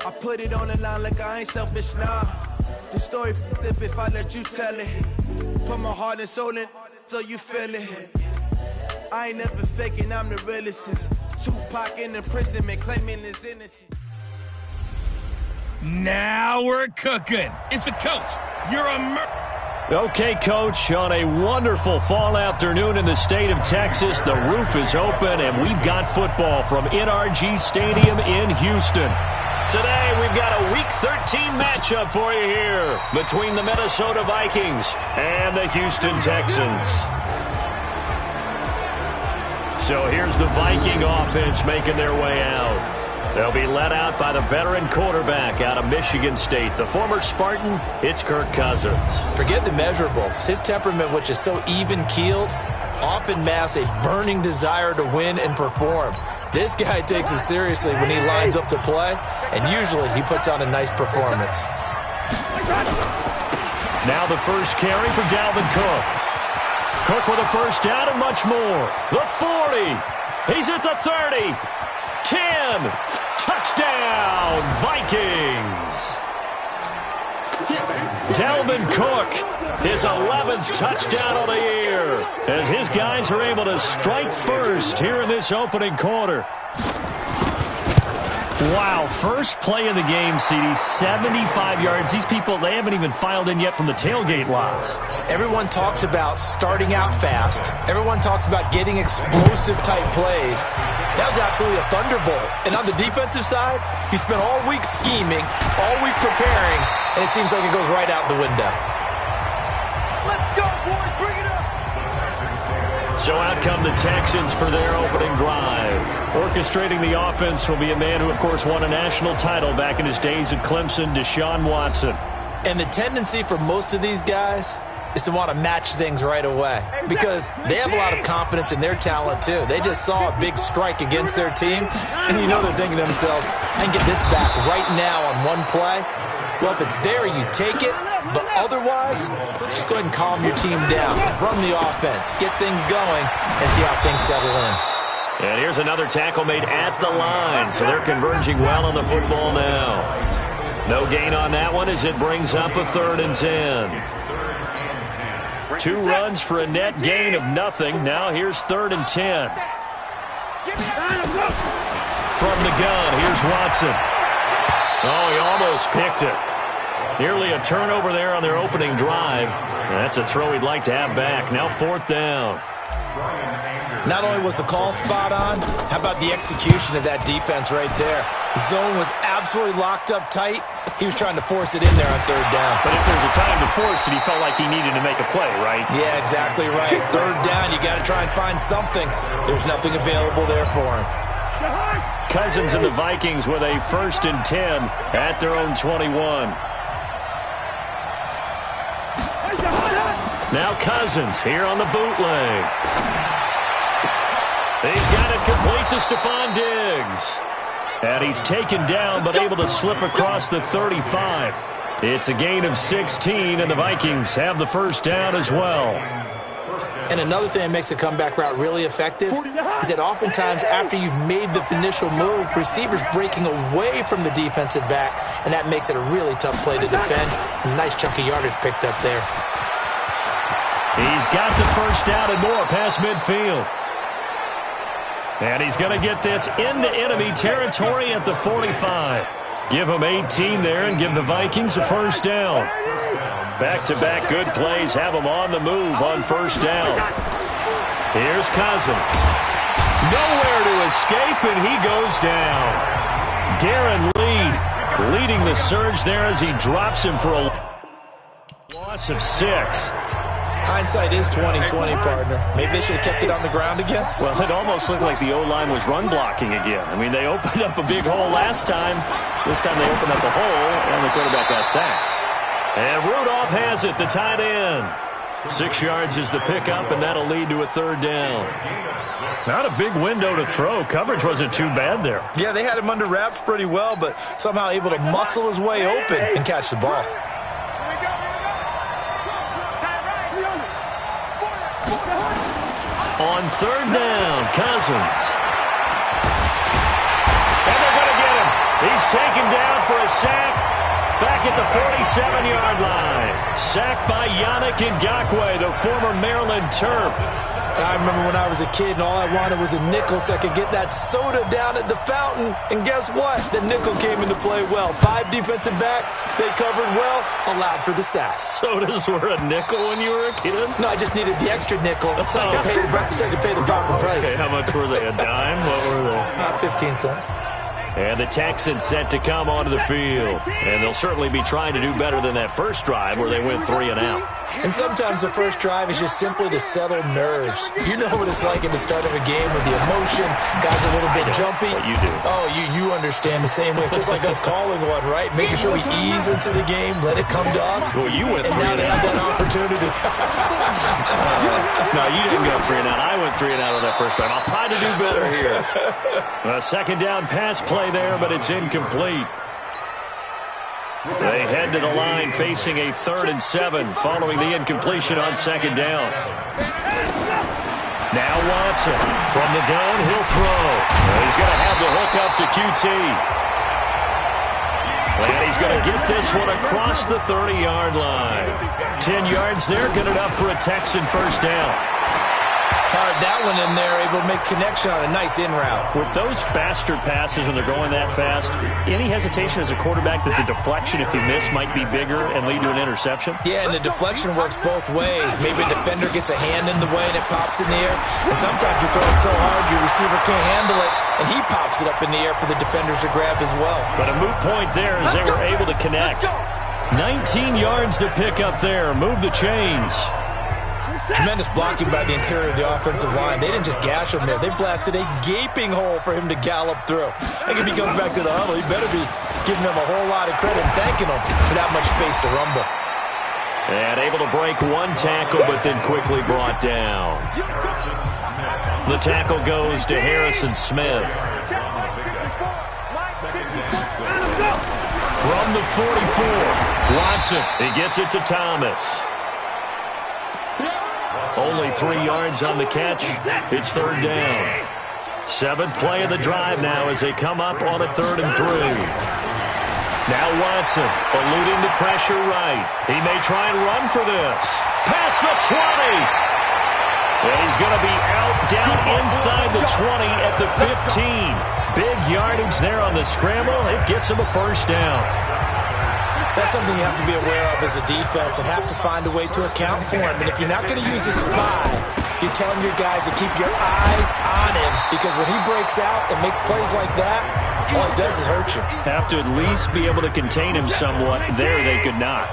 I put it on the line like I ain't selfish, nah. The story flip if I let you tell it. Put my heart and soul in so you feel it. I ain't never faking, I'm the realest since Tupac in imprisonment claiming his innocence. Now we're cooking. It's a coach. You're a Okay, Coach, on a wonderful fall afternoon in the state of Texas, the roof is open, and we've got football from NRG Stadium in Houston. Today, we've got a Week 13 matchup for you here between the Minnesota Vikings and the Houston Texans. So here's the Viking offense making their way out. They'll be led out by the veteran quarterback out of Michigan State, the former Spartan. It's Kirk Cousins. Forget the measurables. His temperament, which is so even-keeled, often masks a burning desire to win and perform. This guy takes it seriously when he lines up to play, and usually he puts on a nice performance. Now the first carry for Dalvin Cook. Cook with a first down and much more. The 40. He's at the 30. 10. Touchdown, Vikings. Dalvin Cook, his 11th touchdown of the year, as his guys are able to strike first here in this opening quarter. Wow, first play of the game, CD, 75 yards. These people, they haven't even filed in yet from the tailgate lots. Everyone talks about starting out fast. Everyone talks about getting explosive-type plays. That was absolutely a thunderbolt. And on the defensive side, he spent all week scheming, all week preparing, and it seems like it goes right out the window. Let's go, boys, bring it up! So out come the Texans for their opening drive. Orchestrating the offense will be a man who, of course, won a national title back in his days at Clemson, Deshaun Watson. And the tendency for most of these guys is to want to match things right away because they have a lot of confidence in their talent, too. They just saw a big strike against their team, and you know they're thinking to themselves, I can get this back right now on one play. Well, if it's there, you take it. But otherwise, just go ahead and calm your team down. Run the offense, get things going, and see how things settle in. And here's another tackle made at the line, so they're converging well on the football now. No gain on that one as it brings up a 3rd and 10. 2 runs for a net gain of nothing. Now here's 3rd and 10. From the gun, here's Watson. Oh, he almost picked it. Nearly a turnover there on their opening drive. That's a throw he'd like to have back. Now 4th down. Not only was the call spot on, how about the execution of that defense right there? The zone was absolutely locked up tight. He was trying to force it in there on 3rd down. But if there's a time to force it, he felt like he needed to make a play, right? Yeah, exactly right. 3rd down, you got to try and find something. There's nothing available there for him. Cousins and the Vikings with a 1st and 10 at their own 21. Now Cousins here on the bootleg. He's got it complete to Stephon Diggs. And he's taken down but able to slip across the 35. It's a gain of 16, and the Vikings have the first down as well. And another thing that makes a comeback route really effective is that oftentimes after you've made the initial move, receivers breaking away from the defensive back, and that makes it a really tough play to defend. A nice chunk of yardage picked up there. He's got the first down and more past midfield. And he's going to get this into enemy territory at the 45. Give him 18 there and give the Vikings a first down. Back-to-back good plays have them on the move on first down. Here's Cousins. Nowhere to escape, and he goes down. Darren Lee leading the surge there as he drops him for a loss of 6. Hindsight is 20/20, partner. Maybe they should have kept it on the ground again. Well, it almost looked like the O-line was run blocking again. I mean, they opened up a big hole last time. This time they opened up the hole, and the quarterback got sacked. And Rudolph has it, the tight end. 6 yards is the pickup, and that'll lead to a 3rd down. Not a big window to throw. Coverage wasn't too bad there. Yeah, they had him under wraps pretty well, but somehow able to muscle his way open and catch the ball. On 3rd down, Cousins. And they're going to get him. He's taken down for a sack. Back at the 47-yard line. Sacked by Yannick Ngakoue, the former Maryland Terp. I remember when I was a kid and all I wanted was a nickel so I could get that soda down at the fountain. And guess what? The nickel came into play well. 5 defensive backs, they covered well, allowed for the sacks. Sodas were a nickel when you were a kid? No, I just needed the extra nickel so I could pay the proper price. Okay, how much were they? A dime? What were they? 15 cents. And the Texans set to come onto the field. And they'll certainly be trying to do better than that first drive where they went 3 and out. And sometimes the first drive is just simply to settle nerves. You know what it's like at the start of a game with the emotion. Guys are a little bit jumpy. But you do. Oh, you understand the same way. It's just like us calling one, right? Making sure we ease into the game, let it come to us. Well, you went 3 and out. And now they have that opportunity. No, you didn't go 3 and out. I went 3 and out on that first drive. I'll try to do better here. A second down pass play there, but it's incomplete. They head to the line facing a 3rd and 7 following the incompletion on second down. Now Watson from the gun, he'll throw. He's going to have the hook up to QT. And he's going to get this one across the 30-yard line. 10 yards there, good enough for a Texan first down. Fired that one in there, able to make connection on a nice in route. With those faster passes when they're going that fast, any hesitation as a quarterback that the deflection, if you miss, might be bigger and lead to an interception? Yeah, and the deflection works both ways. Maybe a defender gets a hand in the way and it pops in the air. And sometimes you throw it so hard your receiver can't handle it, and he pops it up in the air for the defenders to grab as well. But a moot point there as they were able to connect. 19 yards to pick up there. Move the chains. Tremendous blocking by the interior of the offensive line. They didn't just gash him there. They blasted a gaping hole for him to gallop through. I think if he comes back to the huddle, he better be giving them a whole lot of credit and thanking them for that much space to rumble. And able to break one tackle, but then quickly brought down. The tackle goes to Harrison Smith. From the 44, Watson, he gets it to Thomas. Only 3 yards on the catch. It's 3rd down. 7th play of the drive now as they come up on a 3rd and 3. Now Watson, eluding the pressure right. He may try and run for this. Past the 20. And he's going to be out down inside the 20 at the 15. Big yardage there on the scramble. It gets him a first down. That's something you have to be aware of as a defense and have to find a way to account for him. And if you're not going to use a spy, you're telling your guys to keep your eyes on him, because when he breaks out and makes plays like that, all he does is hurt you. Have to at least be able to contain him somewhat. There they could not.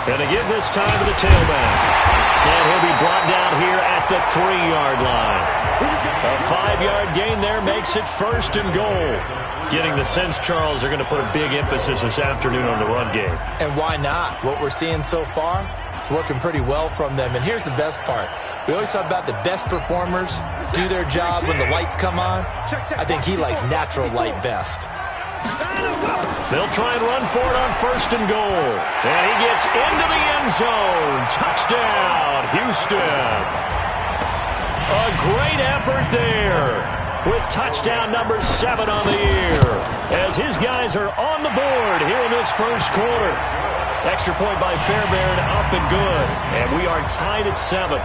And again this time to the tailback. And he'll be brought down here at the 3-yard line. A 5-yard gain there makes it 1st and goal. Getting the sense, Charles, they're going to put a big emphasis this afternoon on the run game. And why not? What we're seeing so far is working pretty well from them. And here's the best part. We always talk about the best performers do their job when the lights come on. I think he likes natural light best. They'll try and run for it on 1st and goal. And he gets into the end zone. Touchdown, Houston. A great effort there with touchdown number 7 on the year as his guys are on the board here in this first quarter. Extra point by Fairbairn, up and good. And we are tied at 7.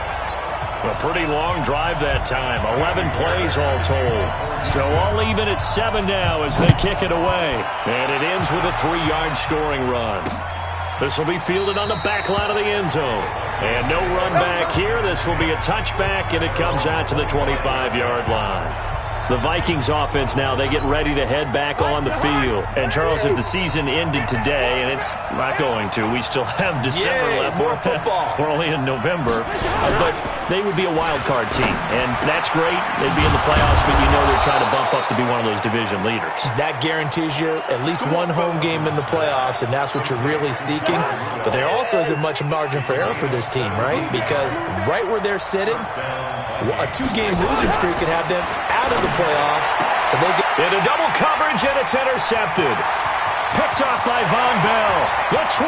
A pretty long drive that time, 11 plays all told. So all even at 7 now as they kick it away. And it ends with a 3-yard scoring run. This will be fielded on the back line of the end zone. And no run back here. This will be a touchback, and it comes out to the 25-yard line. The Vikings offense now, they get ready to head back on the field. And, Charles, if the season ended today, and it's not going to, we still have December left. More football. We're only in November. But they would be a wild card team. And that's great. They'd be in the playoffs, but you know they're trying to bump up to be one of those division leaders. That guarantees you at least one home game in the playoffs, and that's what you're really seeking. But there also isn't much margin for error for this team, right? Because right where they're sitting, a 2-game losing streak could have them out of the playoffs. So they get into double coverage, and it's intercepted. Picked off by Von Bell. The 20,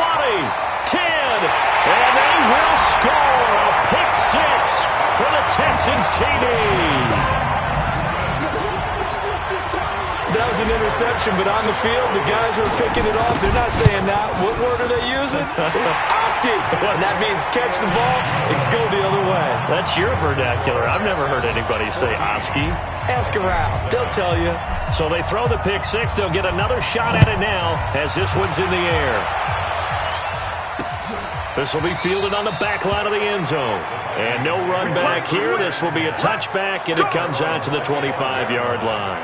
10, and they will score a pick 6 for the Texans TD. was an interception, but on the field, the guys who are picking it off, they're not saying that. What word are they using? It's Oski. And that means catch the ball and go the other way. That's your vernacular. I've never heard anybody say Oski. Ask around. They'll tell you. So they throw the pick six. They'll get another shot at it now as this one's in the air. This will be fielded on the back line of the end zone. And no run back here. This will be a touchback, and it comes out to the 25-yard line.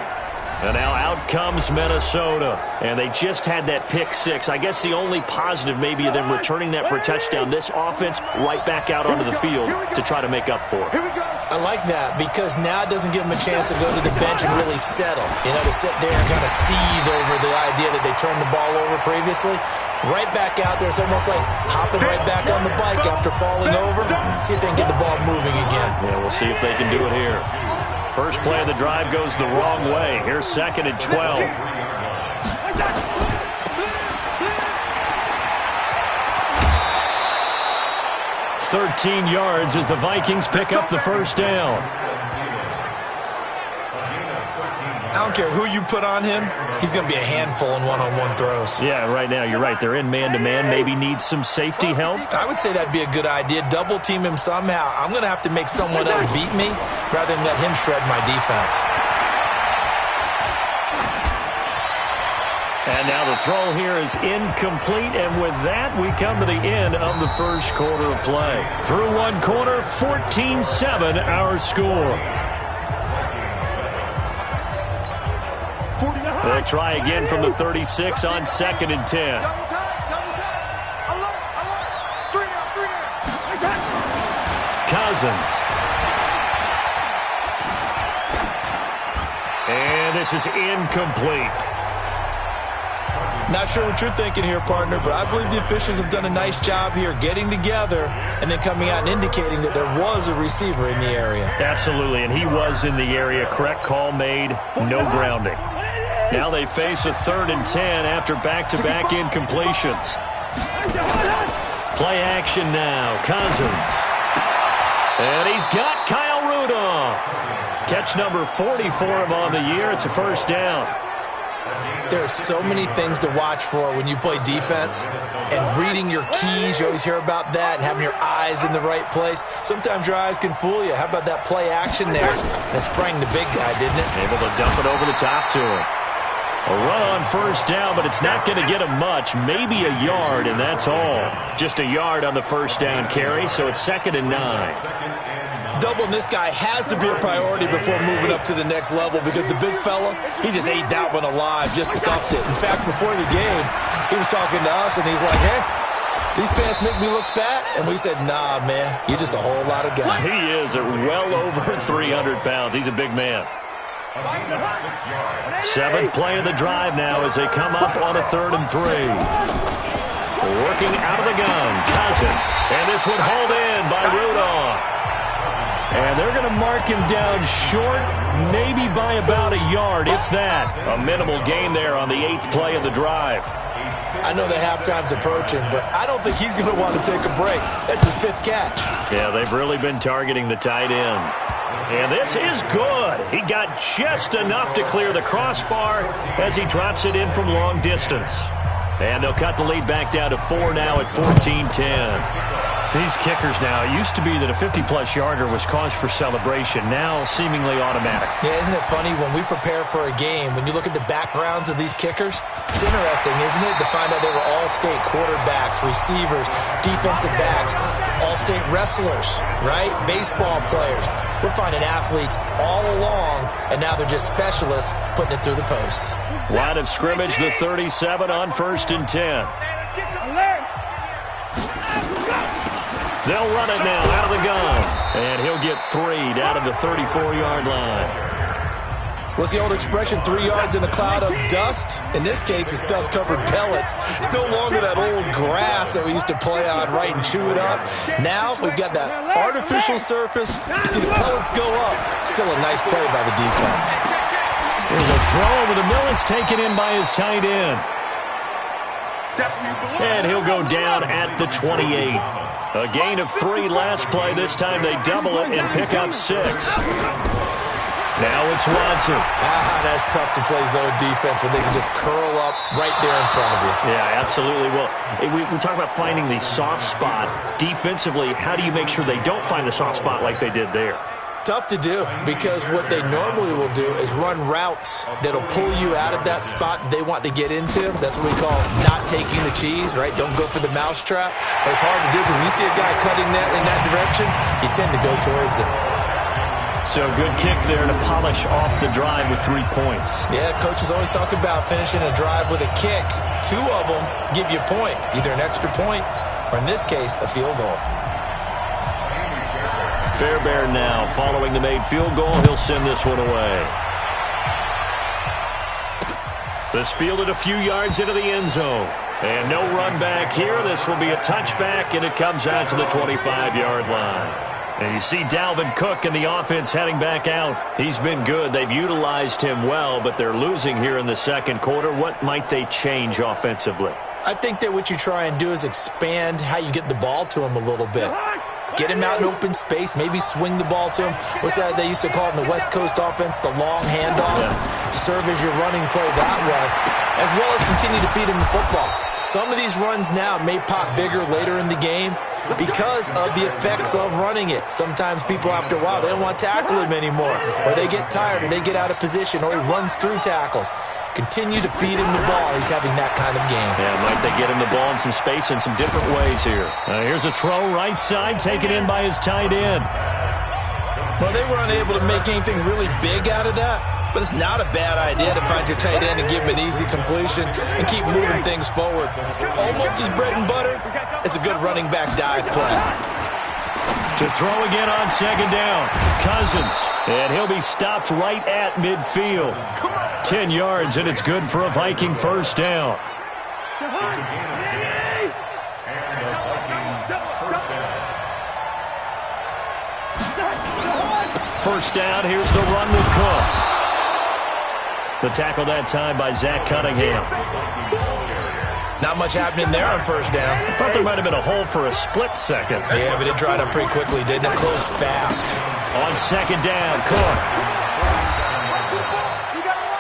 And now out comes Minnesota. And they just had that pick six. I guess the only positive maybe of them returning that for a touchdown. This offense right back out onto the field to try to make up for it. I like that because now it doesn't give them a chance to go to the bench and really settle. You know, to sit there and kind of seethe over the idea that they turned the ball over previously. Right back out there. It's almost like hopping right back on the bike after falling over. See if they can get the ball moving again. Yeah, we'll see if they can do it here. First play of the drive goes the wrong way. Here's 2nd and 12. "13 yards as the Vikings pick up the first down. I don't care who you put on him. He's going to be a handful in one-on-one throws. Yeah, right now, you're right. They're in man-to-man. Maybe need some safety help. I would say that'd be a good idea. Double team him somehow. I'm going to have to make someone else beat me rather than let him shred my defense. And now the throw here is incomplete. And with that, we come to the end of the first quarter of play. Through one quarter, 14-7 our score. They'll try again from the 36 on 2nd and 10. Cousins. And this is incomplete. Not sure what you're thinking here, partner, but I believe the officials have done a nice job here getting together and then coming out and indicating that there was a receiver in the area. Absolutely, and he was in the area. Correct call made, no grounding. Now they face a 3rd and 10 after back-to-back incompletions. Play action now. Cousins. And he's got Kyle Rudolph. Catch number 40 for him on the year. It's a first down. There are so many things to watch for when you play defense. And reading your keys, you always hear about that, and having your eyes in the right place. Sometimes your eyes can fool you. How about that play action there? And it sprang the big guy, didn't it? Able to dump it over the top to him. A run on first down, but it's not going to get him much. Maybe a yard, and that's all. Just a yard on the first down carry, so it's 2nd and 9. Doubling this guy has to be a priority before moving up to the next level because the big fella, he just ate that one alive, just stuffed it. In fact, before the game, he was talking to us, and he's like, hey, these pants make me look fat. And we said, nah, man, you're just a whole lot of guy. He is at well over 300 pounds. He's a big man. 7th play of the drive now as they come up on a 3rd and 3. Working out of the gun, Cousins. And this would hold in by Rudolph. And they're going to mark him down short, maybe by about a yard, if that. A minimal gain there on the 8th play of the drive. I know the halftime's approaching, but I don't think he's going to want to take a break. That's his 5th catch. Yeah, they've really been targeting the tight end. And this is good. He got just enough to clear the crossbar as he drops it in from long distance. And they'll cut the lead back down to 4 now at 14-10. These kickers now, it used to be that a 50-plus yarder was cause for celebration, now seemingly automatic. Yeah, isn't it funny when we prepare for a game, when you look at the backgrounds of these kickers, it's interesting, isn't it, to find out they were all-state quarterbacks, receivers, defensive backs, all-state wrestlers, right? Baseball players. We're finding athletes all along, and now they're just specialists putting it through the posts. Line of scrimmage, the 37 on 1st and 10. They'll run it now out of the gun. And he'll get 3 down to the 34-yard line. What's the old expression, 3 yards in a cloud of dust? In this case, it's dust-covered pellets. It's no longer that old grass that we used to play on, right, and chew it up. Now we've got that artificial surface. You see the pellets go up. Still a nice play by the defense. There's a throw over the middle. It's taken in by his tight end. And he'll go down at the 28. A gain of 3 last play. This time they double it and pick up 6. Now it's Watson. That's tough to play zone defense when they can just curl up right there in front of you. Yeah, absolutely. Well, we talk about finding the soft spot. Defensively, how do you make sure they don't find the soft spot like they did there? Tough to do, because what they normally will do is run routes that'll pull you out of that spot they want to get into. That's what we call not taking the cheese, right? Don't go for the mousetrap. But it's hard to do because when you see a guy cutting that in that direction, you tend to go towards it. So good kick there to polish off the drive with 3 points. Yeah, coaches always talk about finishing a drive with a kick. 2 of them give you points, either an extra point or, in this case, a field goal. Fairbairn now, following the made field goal, he'll send this one away. This fielded a few yards into the end zone. And no run back here. This will be a touchback, and it comes out to the 25-yard line. And you see Dalvin Cook and the offense heading back out. He's been good. They've utilized him well, but they're losing here in the second quarter. What might they change offensively? I think that what you try and do is expand how you get the ball to him a little bit. Get him out in open space, maybe swing the ball to him. What's that they used to call it in the West Coast offense, the long handoff? Yeah. Serve as your running play that way, as well as continue to feed him the football. Some of these runs now may pop bigger later in the game because of the effects of running it. Sometimes people, after a while, they don't want to tackle him anymore, or they get tired, or they get out of position, or he runs through tackles. Continue to feed him the ball. He's having that kind of game. Yeah, might they get him the ball in some space in some different ways here. Here's a throw right side, taken in by his tight end. Well, they were unable to make anything really big out of that, but it's not a bad idea to find your tight end and give him an easy completion and keep moving things forward. Almost his bread and butter is a good running back dive play. To throw again on second down, Cousins, and he'll be stopped right at midfield. 10 yards, and it's good for a Viking first down. First down, here's the run with Cook. The tackle that time by Zach Cunningham. Not much happening there on first down. I thought there might have been a hole for a split second. Yeah, but it dried up pretty quickly, didn't it? Closed fast. On second down, Cook.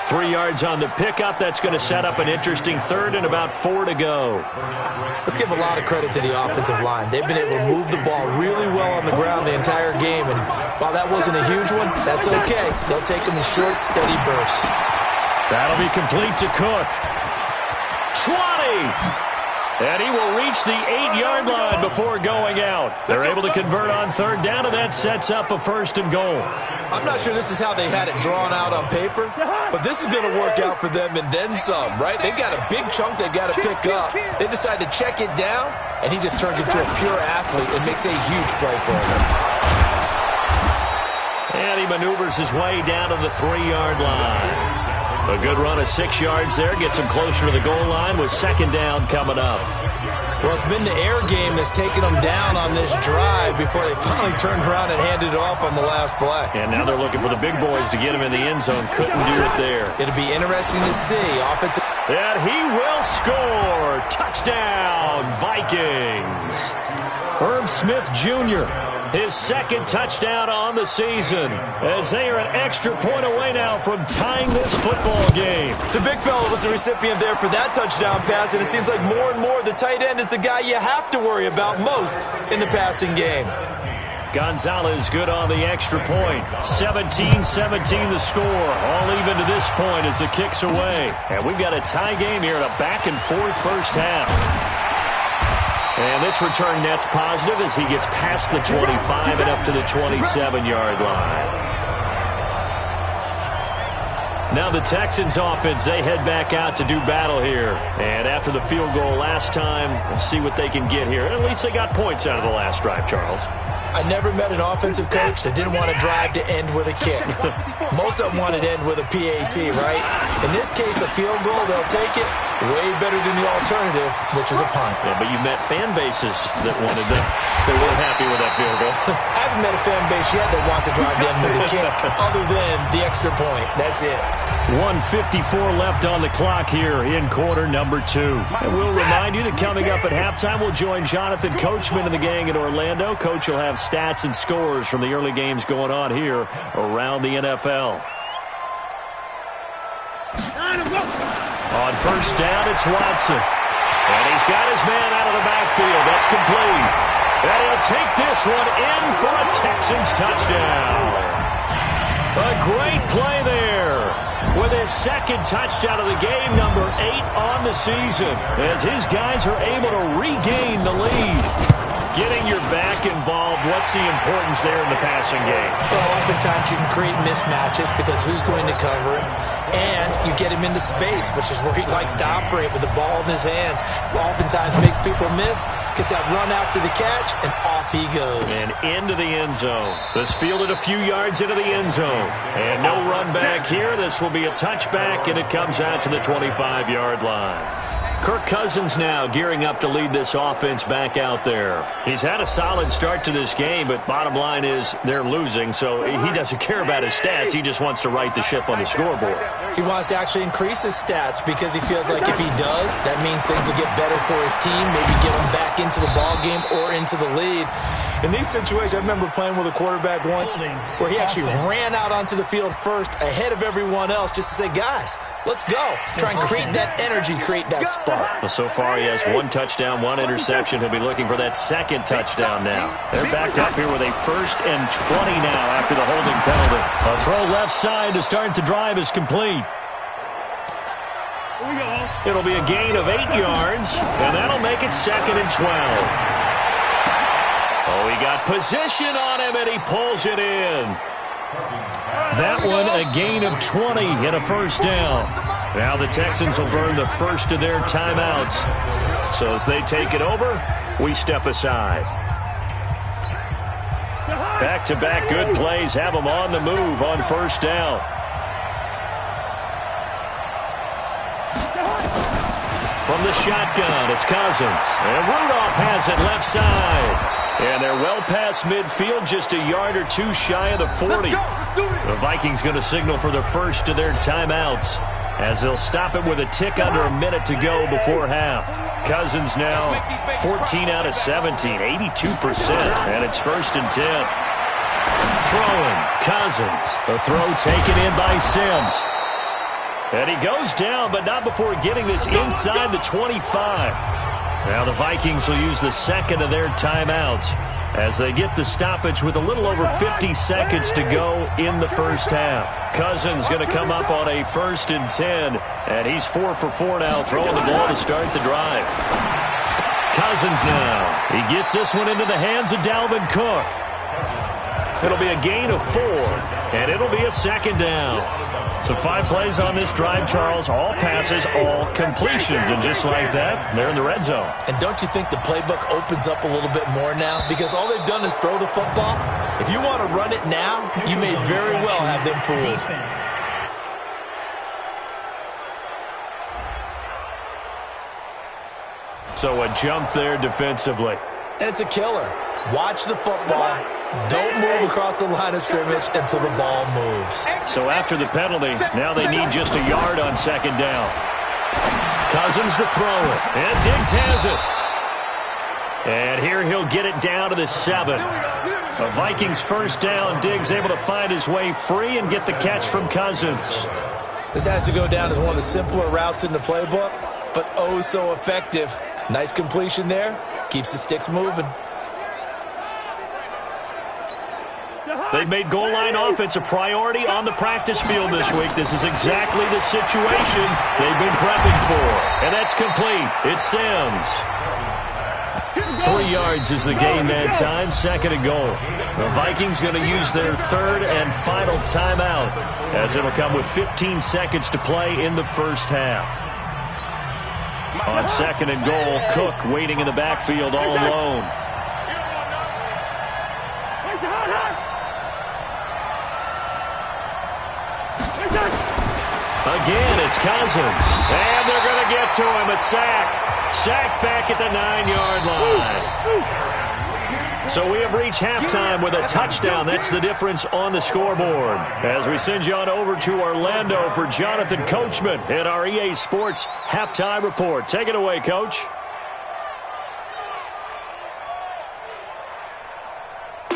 3 yards on the pickup. That's going to set up an interesting third and about 4 to go. Let's give a lot of credit to the offensive line. They've been able to move the ball really well on the ground the entire game. And while that wasn't a huge one, that's okay. They'll take them in short, steady bursts. That'll be complete to Cook. 20! And he will reach the 8-yard line before going out. They're able to convert on third down, and that sets up a first and goal. I'm not sure this is how they had it drawn out on paper, but this is going to work out for them and then some, right? They've got a big chunk they've got to pick up. They decide to check it down, and he just turns into a pure athlete and makes a huge play for them. And he maneuvers his way down to the 3-yard line. A good run of 6 yards there. Gets him closer to the goal line with second down coming up. Well, it's been the air game that's taken them down on this drive before they finally turned around and handed it off on the last play. And now they're looking for the big boys to get him in the end zone. Couldn't do it there. It'll be interesting to see. Offensive. And he will score. Touchdown, Vikings. Herb Smith Jr., his second touchdown on the season, as they are an extra point away now from tying this football game. The big fella was the recipient there for that touchdown pass, and it seems like more and more the tight end is the guy you have to worry about most in the passing game. Gonzalez good on the extra point. 17-17 the score. All even to this point as the kick's away. And we've got a tie game here in a back-and-forth first half. And this return net's positive as he gets past the 25 and up to the 27-yard line. Now the Texans offense, they head back out to do battle here. And after the field goal last time, we'll see what they can get here. At least they got points out of the last drive, Charles. I never met an offensive coach that didn't want to drive to end with a kick. Most of them wanted to end with a PAT, right? In this case, a field goal, they'll take it. Way better than the alternative, which is a punt. Yeah, but you've met fan bases that wanted that. They weren't happy with that field goal. I haven't met a fan base yet that wants to drive down with a kick other than the extra point. That's it. 1:54 left on the clock here in quarter number 2. And we'll remind you that coming up at halftime, we'll join Jonathan Coachman and the gang in Orlando. Coach will have stats and scores from the early games going on here around the NFL. On first down, it's Watson. And he's got his man out of the backfield. That's complete. And he'll take this one in for a Texans touchdown. A great play there with his second touchdown of the game, number 8 on the season, as his guys are able to regain the lead. Getting your back involved, what's the importance there in the passing game? Well, oftentimes you can create mismatches because who's going to cover it? And you get him into space, which is where he likes to operate with the ball in his hands. Oftentimes makes people miss, gets that run after the catch, and off he goes. And into the end zone. This fielded a few yards into the end zone. And no run back here. This will be a touchback, and it comes out to the 25-yard line. Kirk Cousins now gearing up to lead this offense back out there. He's had a solid start to this game, but bottom line is they're losing, so he doesn't care about his stats. He just wants to right the ship on the scoreboard. He wants to actually increase his stats because he feels like if he does, that means things will get better for his team, maybe get him back into the ball game or into the lead. In these situations, I remember playing with a quarterback once where he actually ran out onto the field first ahead of everyone else just to say, guys, let's go. Try and create that energy, create that spark. Well, so far he has 1 touchdown, 1 interception. He'll be looking for that second touchdown now. They're backed up here with a 1st and 20 now after the holding penalty. A throw left side to start the drive is complete. It'll be a gain of 8 yards, and that'll make it 2nd and 12. Oh, he got position on him, and he pulls it in. That one a gain of 20 and a 1st down. Now the Texans will burn the first of their timeouts. So as they take it over, we step aside. Back-to-back good plays have them on the move on 1st down. From the shotgun, it's Cousins. And Rudolph has it left side. And they're well past midfield, just a yard or 2 shy of the 40. The Vikings going to signal for the first of their timeouts, as they'll stop it with a tick under a minute to go before half. Cousins now 14 out of 17, 82%, and it's 1st and 10. Throwing, Cousins. The throw taken in by Sims. And he goes down, but not before getting this inside the 25. Now the Vikings will use the second of their timeouts as they get the stoppage with a little over 50 seconds to go in the first half. Cousins going to come up on a 1st and 10, and he's 4 for 4 now, throwing the ball to start the drive. Cousins now. He gets this one into the hands of Dalvin Cook. It'll be a gain of 4, and it'll be a 2nd down. So 5 plays on this drive, Charles. All passes, all completions. And just like that, they're in the red zone. And don't you think the playbook opens up a little bit more now? Because all they've done is throw the football. If you want to run it now, you may very well have them fooled. So a jump there defensively. And it's a killer. Watch the football. Don't move across the line of scrimmage until the ball moves. So after the penalty, now they need just a yard on 2nd down. Cousins to throw it. And Diggs has it. And here he'll get it down to the 7. A Vikings 1st down. Diggs able to find his way free and get the catch from Cousins. This has to go down as one of the simpler routes in the playbook, but oh so effective. Nice completion there. Keeps the sticks moving. They've made goal line offense a priority on the practice field this week. This is exactly the situation they've been prepping for. And that's complete. It's Sims. 3 yards is the gain that time. 2nd and goal. The Vikings going to use their 3rd and final timeout, as it'll come with 15 seconds to play in the first half. On 2nd and goal, Cook waiting in the backfield all alone. Again, it's Cousins. And they're going to get to him. A sack. Sack back at the 9-yard line. So we have reached halftime with a touchdown. That's the difference on the scoreboard. As we send you on over to Orlando for Jonathan Coachman in our EA Sports Halftime Report. Take it away, Coach.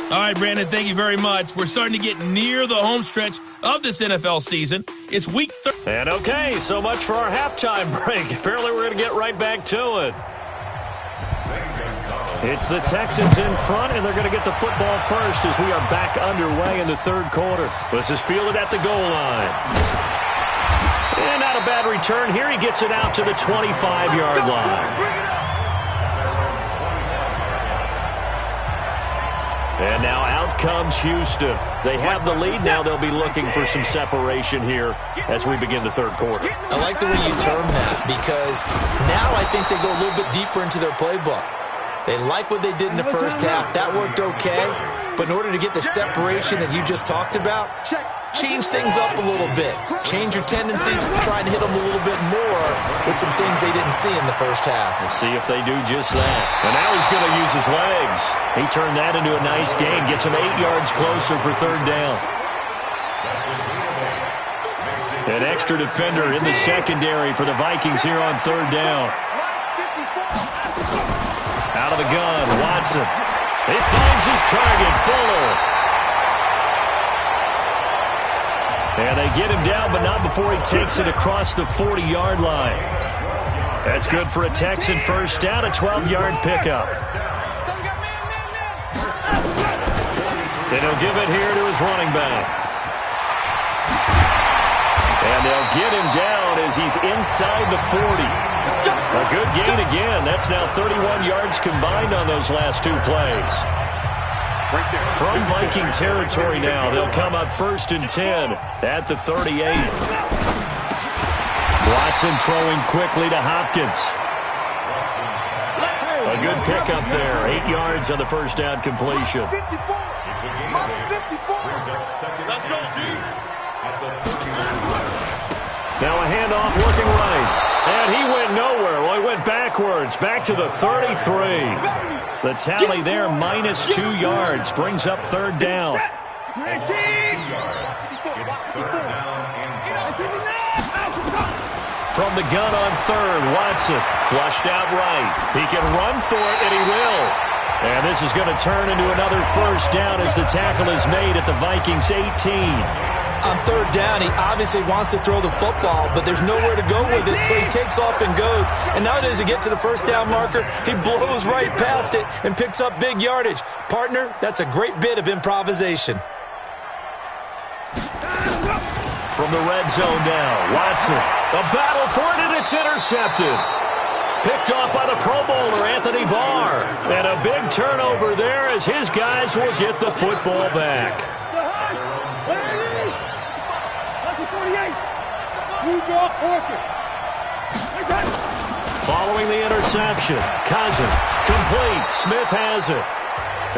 All right, Brandon, thank you very much. We're starting to get near the home stretch of this NFL season. It's week 30. And okay, so much for our halftime break. Apparently we're going to get right back to it. It's the Texans in front, and they're going to get the football first as we are back underway in the third quarter. This is fielded at the goal line. And not a bad return here. He gets it out to the 25-yard line. And now out comes Houston. They have the lead now. They'll be looking for some separation here as we begin the third quarter. I like the way you term that because now I think they go a little bit deeper into their playbook. They like what they did in the first half. That worked okay. But in order to get the separation that you just talked about, change things up a little bit. Change your tendencies, try and hit them a little bit more with some things they didn't see in the first half. We'll see if they do just that. And now he's going to use his legs. He turned that into a nice gain. Gets him 8 yards closer for third down. An extra defender in the secondary for the Vikings here on third down. Out of the gun, Watson. He finds his target, Fuller. And they get him down, but not before he takes it across the 40-yard line. That's good for a Texan first down, a 12-yard pickup. And he'll give it here to his running back. And they'll get him down as he's inside the 40. A good gain again. That's now 31 yards combined on those last two plays. From Viking territory now, they'll come up 1st and 10 at the 38. Watson throwing quickly to Hopkins. A good pickup there. 8 yards on the first down completion. Now a handoff looking right. And he went nowhere. Well, he went backwards. Back to the 33. The tally there, minus 2 yards. Brings up third down. From the gun on third, Watson flushed out right. He can run for it, and he will. And this is going to turn into another first down as the tackle is made at the Vikings' 18. On third down, he obviously wants to throw the football, but there's nowhere to go with it, so he takes off and goes. And nowadays, to get to the first down marker, he blows right past it and picks up big yardage. Partner, that's a great bit of improvisation. From the red zone now, Watson. A battle for it, and it's intercepted. Picked off by the Pro Bowler, Anthony Barr. And a big turnover there as his guys will get the football back. Following the interception, Cousins, complete, Smith has it.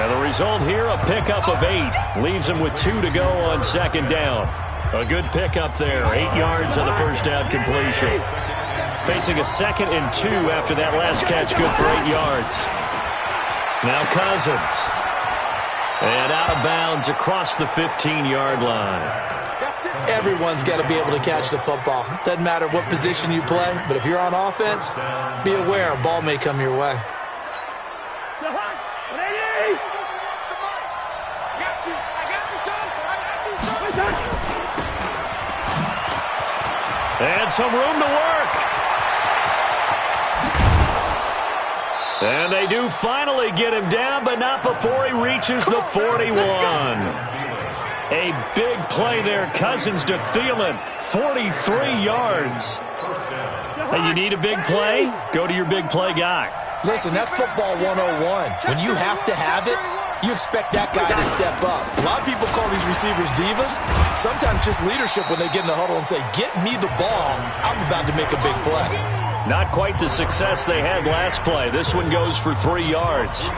And the result here, a pickup of 8. Leaves him with 2 to go on second down. A good pickup there, 8 yards on the first down completion. Facing a 2nd and 2 after that last catch, good for 8 yards. Now Cousins. And out of bounds across the 15-yard line. Everyone's got to be able to catch the football. Doesn't matter what position you play, but if you're on offense, be aware a ball may come your way. And some room to work. And they do finally get him down, but not before he reaches the 41. A big play there, Cousins to Thielen, 43 yards. Hey, you need a big play? Go to your big play guy. Listen, that's football 101. When you have to have it, you expect that guy to step up. A lot of people call these receivers divas. Sometimes just leadership when they get in the huddle and say, get me the ball, I'm about to make a big play. Not quite the success they had last play. This one goes for 3 yards.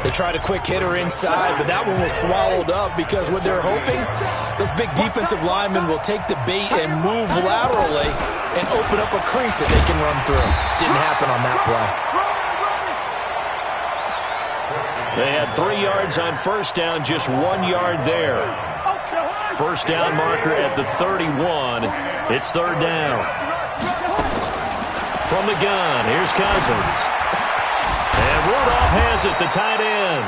They tried a quick hitter inside, but that one was swallowed up because what they're hoping, those big defensive linemen will take the bait and move laterally and open up a crease that they can run through. Didn't happen on that play. They had 3 yards on first down, just 1 yard there. First down marker at the 31. It's third down. From the gun, here's Cousins. And Rudolph has it, the tight end.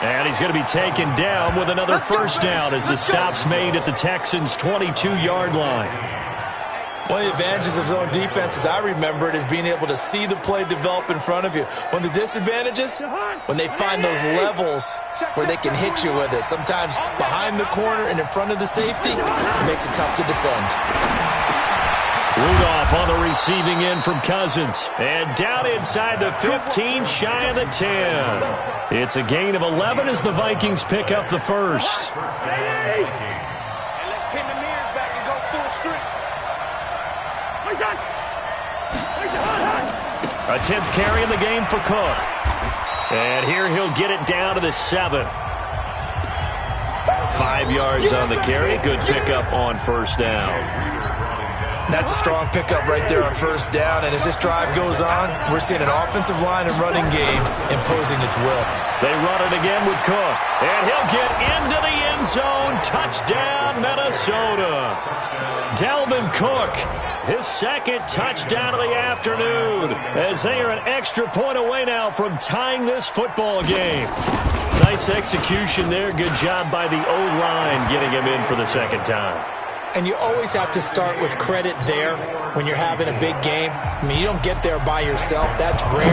And he's going to be taken down with another first down as the stop's made at the Texans' 22-yard line. One of the advantages of zone defense, as I remember it, is being able to see the play develop in front of you. One of the disadvantages, when they find those levels where they can hit you with it. Sometimes behind the corner and in front of the safety, it makes it tough to defend. Rudolph on the receiving end from Cousins. And down inside the 15, shy of the 10. It's a gain of 11 as the Vikings pick up the first. A 10th carry in the game for Cook. And here he'll get it down to the 7. 5 yards on the carry. Good pickup on first down. That's a strong pickup right there on first down. And as this drive goes on, we're seeing an offensive line and running game imposing its will. They run it again with Cook. And he'll get into the end zone. Touchdown, Minnesota. Dalvin Cook, his second touchdown of the afternoon, as they are an extra point away now from tying this football game. Nice execution there. Good job by the O-line getting him in for the second time. And you always have to start with credit there when you're having a big game. I mean, you don't get there by yourself. That's rare.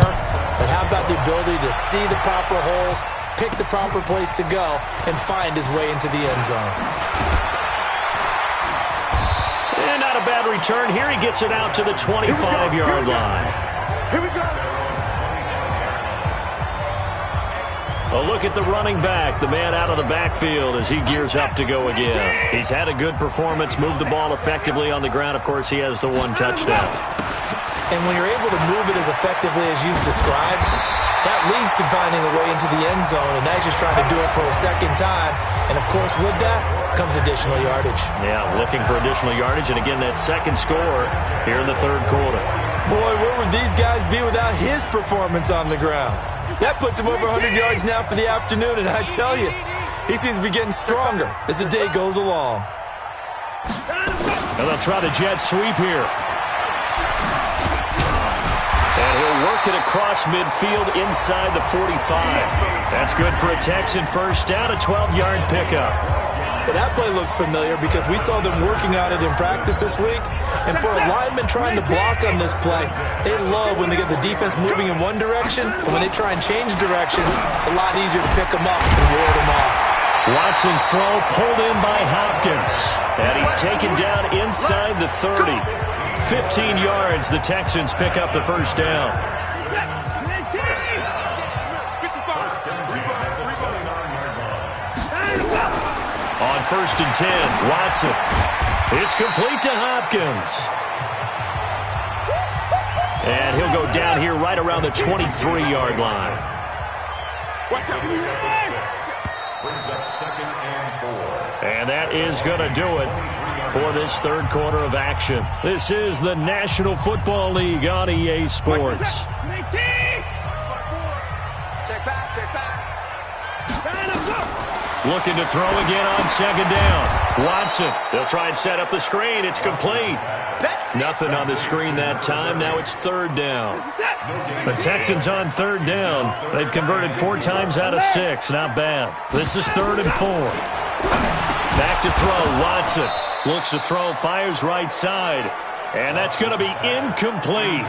But how about the ability to see the proper holes, pick the proper place to go, and find his way into the end zone? And not a bad return here. He gets it out to the 25-yard line. Here we go. A look at the running back, the man out of the backfield as he gears up to go again. He's had a good performance, moved the ball effectively on the ground. Of course, he has the 1 touchdown. And when you're able to move it as effectively as you've described, that leads to finding a way into the end zone, and now he's just trying to do it for a second time. And, of course, with that comes additional yardage. Yeah, looking for additional yardage, and again, that second score here in the third quarter. Boy, where would these guys be without his performance on the ground? That puts him over 100 yards now for the afternoon, and I tell you, he seems to be getting stronger as the day goes along. And they'll try the jet sweep here. And he'll work it across midfield inside the 45. That's good for a Texan first down, a 12-yard pickup. But that play looks familiar because we saw them working on it in practice this week. And for a lineman trying to block on this play, they love when they get the defense moving in one direction. And when they try and change directions, it's a lot easier to pick them up and ward them off. Watson's throw pulled in by Hopkins. And he's taken down inside the 30. 15 yards, the Texans pick up the first down. On first and 10, Watson. It's complete to Hopkins. And he'll go down here right around the 23-yard line. And that is going to do it for this third quarter of action. This is the National Football League on EA Sports. Check back. Looking to throw again on second down. Watson, they'll try and set up the screen. It's complete. Nothing on the screen that time. Now it's third down. The Texans on third down. They've converted 4 times out of 6. Not bad. This is 3rd and 4. Back to throw. Watson looks to throw, fires right side. And that's going to be incomplete.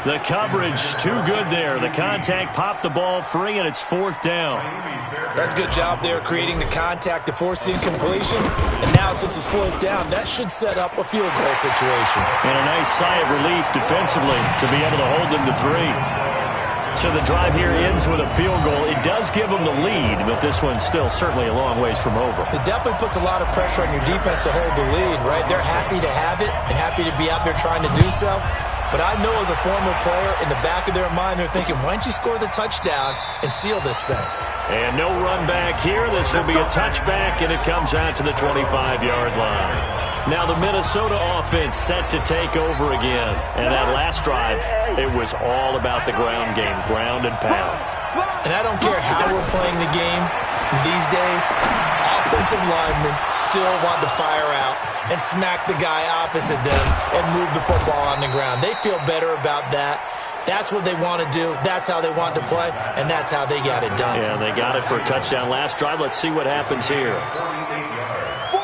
The coverage too good there. The contact popped the ball free, and it's 4th down. That's a good job there creating the contact to force the incompletion. And now since it's 4th down, that should set up a field goal situation. And a nice sigh of relief defensively to be able to hold them to 3. So the drive here ends with a field goal. It does give them the lead, but this one's still certainly a long ways from over. It definitely puts a lot of pressure on your defense to hold the lead, right? They're happy to have it and happy to be out there trying to do so. But I know as a former player, in the back of their mind, they're thinking, why don't you score the touchdown and seal this thing? And no run back here. This will be a touchback, and it comes out to the 25-yard line. Now the Minnesota offense set to take over again. And that last drive, it was all about the ground game, ground and pound. And I don't care how we're playing the game these days, offensive linemen still want to fire out and smack the guy opposite them and move the football on the ground. They feel better about that. That's what they want to do. That's how they want to play, and that's how they got it done. Yeah, they got it for a touchdown last drive. Let's see what happens here.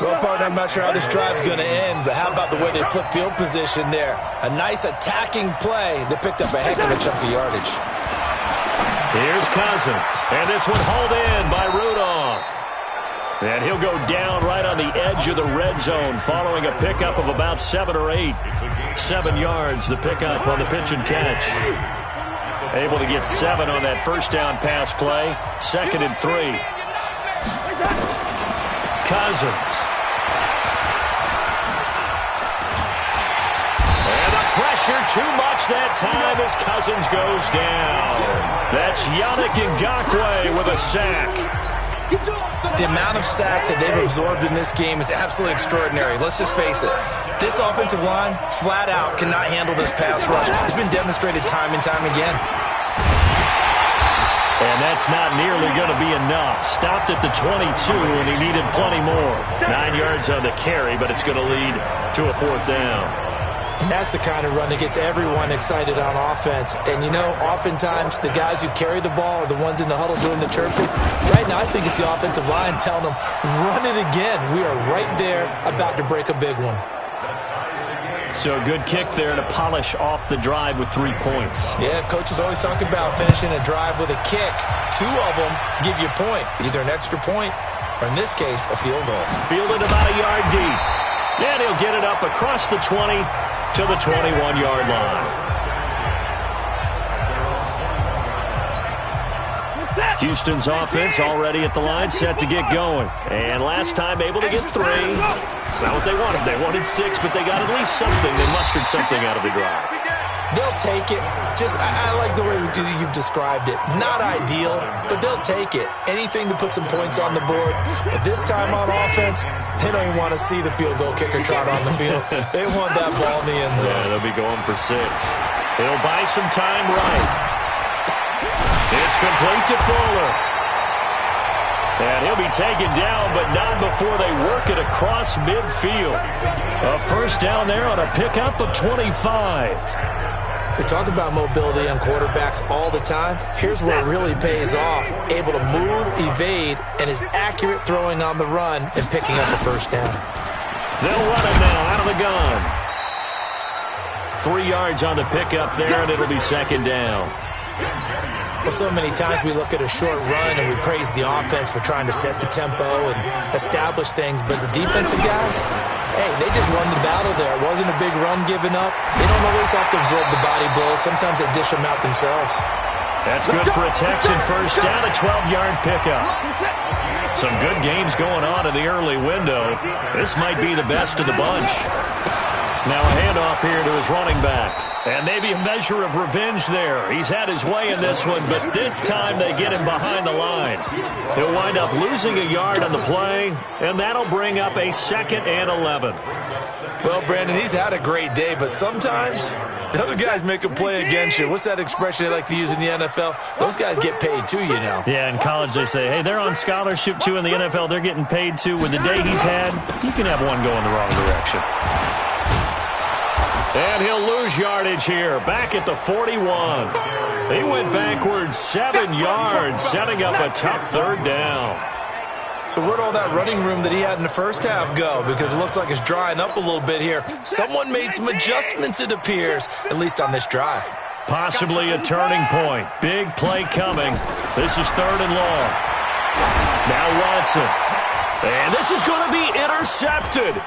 Well, partner, I'm not sure how this drive's going to end, but how about the way they flip field position there? A nice attacking play. They picked up a heck of a chunk of yardage. Here's Cousins, and this one hauled in by Rudolph. And he'll go down right on the edge of the red zone following a pickup of about 7 or 8. 7 yards, the pickup on the pitch and catch. Able to get 7 on that first down pass play. 2nd and 3. Cousins. And the pressure too much that time as Cousins goes down. That's Yannick Ngakoue with a sack. The amount of sacks that they've absorbed in this game is absolutely extraordinary. Let's just face it. This offensive line, flat out, cannot handle this pass rush. It's been demonstrated time and time again. And that's not nearly going to be enough. Stopped at the 22, and he needed plenty more. 9 yards on the carry, but it's going to lead to a 4th down. And that's the kind of run that gets everyone excited on offense. And, you know, oftentimes the guys who carry the ball are the ones in the huddle doing the chirping. Right now, I think it's the offensive line telling them, run it again. We are right there about to break a big one. So a good kick there to polish off the drive with 3 points. Yeah, coaches always talk about finishing a drive with a kick. 2 of them give you points, either an extra point or, in this case, a field goal. Fielded about a yard deep. And he'll get it up across the 20 to the 21-yard line. Houston's offense already at the line, set to get going. And last time able to get 3. It's not what they wanted. They wanted 6, but they got at least something. They mustered something out of the drive. They'll take it. I like the way you've described it. Not ideal, but they'll take it. Anything to put some points on the board. But this time on offense, they don't even want to see the field goal kicker trot on the field. They want that ball in the end zone. Yeah, they'll be going for 6. He'll buy some time right. It's complete to Fuller. And he'll be taken down, but not before they work it across midfield. A first down there on a pickup of 25. We talk about mobility on quarterbacks all the time. Here's where it really pays off. Able to move, evade, and is accurate throwing on the run and picking up a first down. They'll run it now out of the gun. 3 yards on the pickup there, and it'll be 2nd down. Well, so many times we look at a short run and we praise the offense for trying to set the tempo and establish things, but the defensive guys, hey, they just won the battle there. It wasn't a big run given up. They don't always have to absorb the body blows. Sometimes they dish them out themselves. That's good for a Texan first down, a 12-yard pickup. Some good games going on in the early window. This might be the best of the bunch. Now a handoff here to his running back. And maybe a measure of revenge there. He's had his way in this one, but this time they get him behind the line. He'll wind up losing a yard on the play, and that'll bring up a 2nd and 11. Well, Brandon, he's had a great day, but sometimes the other guys make a play against you. What's that expression they like to use in the NFL? Those guys get paid too, you know. Yeah, in college they say, hey, they're on scholarship too. In the NFL, they're getting paid too. With the day he's had, you can have one go in the wrong direction. And he'll lose yardage here, back at the 41. He went backwards 7 yards, setting up a tough 3rd down. So where'd all that running room that he had in the first half go? Because it looks like it's drying up a little bit here. Someone made some adjustments, it appears, at least on this drive. Possibly a turning point. Big play coming. This is 3rd and long. Now Watson. And this is going to be intercepted.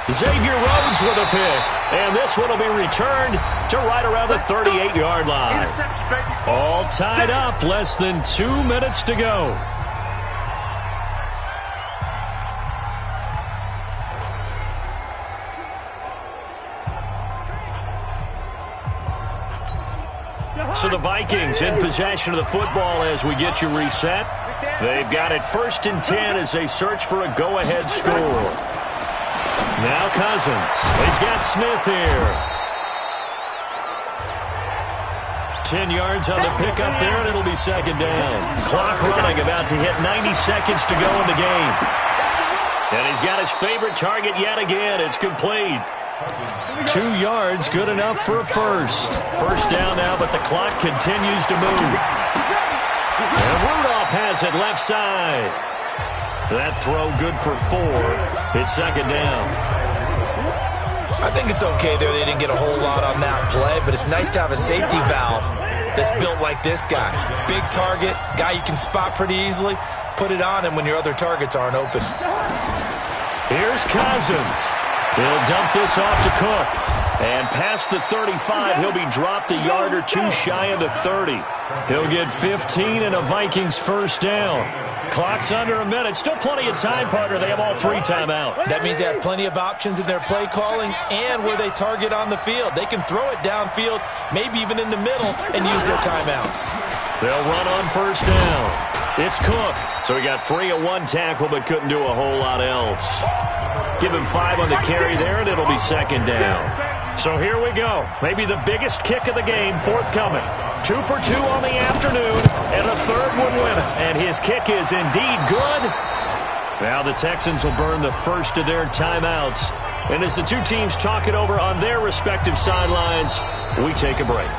Xavier Rhodes with a pick, and this one will be returned to right around the 38-yard line. All tied up, less than 2 minutes to go. So the Vikings in possession of the football as we get you reset. They've got it 1st and 10 as they search for a go-ahead score. Now Cousins. He's got Smith here. 10 yards on the pickup there, and it'll be 2nd down. Clock running, about to hit 90 seconds to go in the game. And he's got his favorite target yet again. It's complete. 2 yards, good enough for a first. 1st down now, but the clock continues to move. And Rudolph has it left side. That throw good for 4. It's 2nd down. I think it's okay there. They didn't get a whole lot on that play, but it's nice to have a safety valve that's built like this guy. Big target, guy you can spot pretty easily. Put it on him when your other targets aren't open. Here's Cousins. He'll dump this off to Cook. And past the 35, he'll be dropped a yard or 2 shy of the 30. He'll get 15 and a Vikings 1st down. Clock's under a minute. Still plenty of time, partner. They have all 3 timeouts. That means they have plenty of options in their play calling and where they target on the field. They can throw it downfield, maybe even in the middle, and use their timeouts. They'll run on 1st down. It's Cook. So he got free of 1 tackle but couldn't do a whole lot else. Give him 5 on the carry there, and it'll be 2nd down. So here we go. Maybe the biggest kick of the game forthcoming. 2 for 2 on the afternoon, and a 3rd one winning. And his kick is indeed good. Now the Texans will burn the first of their timeouts. And as the 2 teams talk it over on their respective sidelines, we take a break.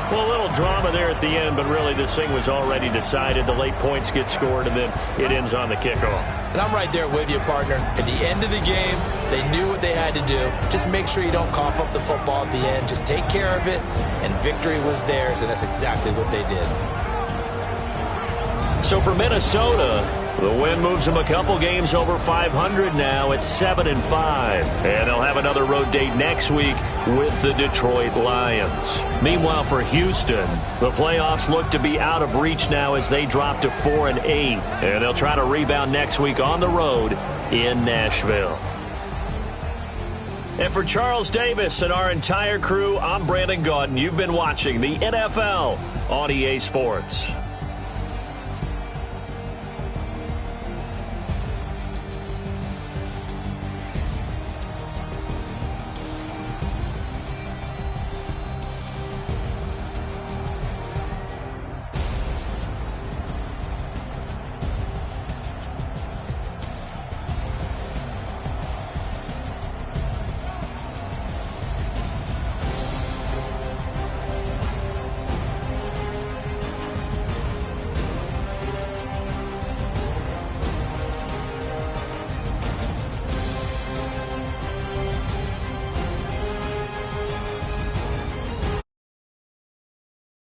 Well, a little drama there at the end, but really this thing was already decided. The late points get scored, and then it ends on the kickoff. And I'm right there with you, partner. At the end of the game, they knew what they had to do. Just make sure you don't cough up the football at the end. Just take care of it, and victory was theirs, and that's exactly what they did. So for Minnesota, the win moves them a couple games over 500 now at 7-5. And they'll have another road date next week with the Detroit Lions. Meanwhile, for Houston, the playoffs look to be out of reach now as they drop to 4-8. And they'll try to rebound next week on the road in Nashville. And for Charles Davis and our entire crew, I'm Brandon Gaudin. You've been watching the NFL on EA Sports.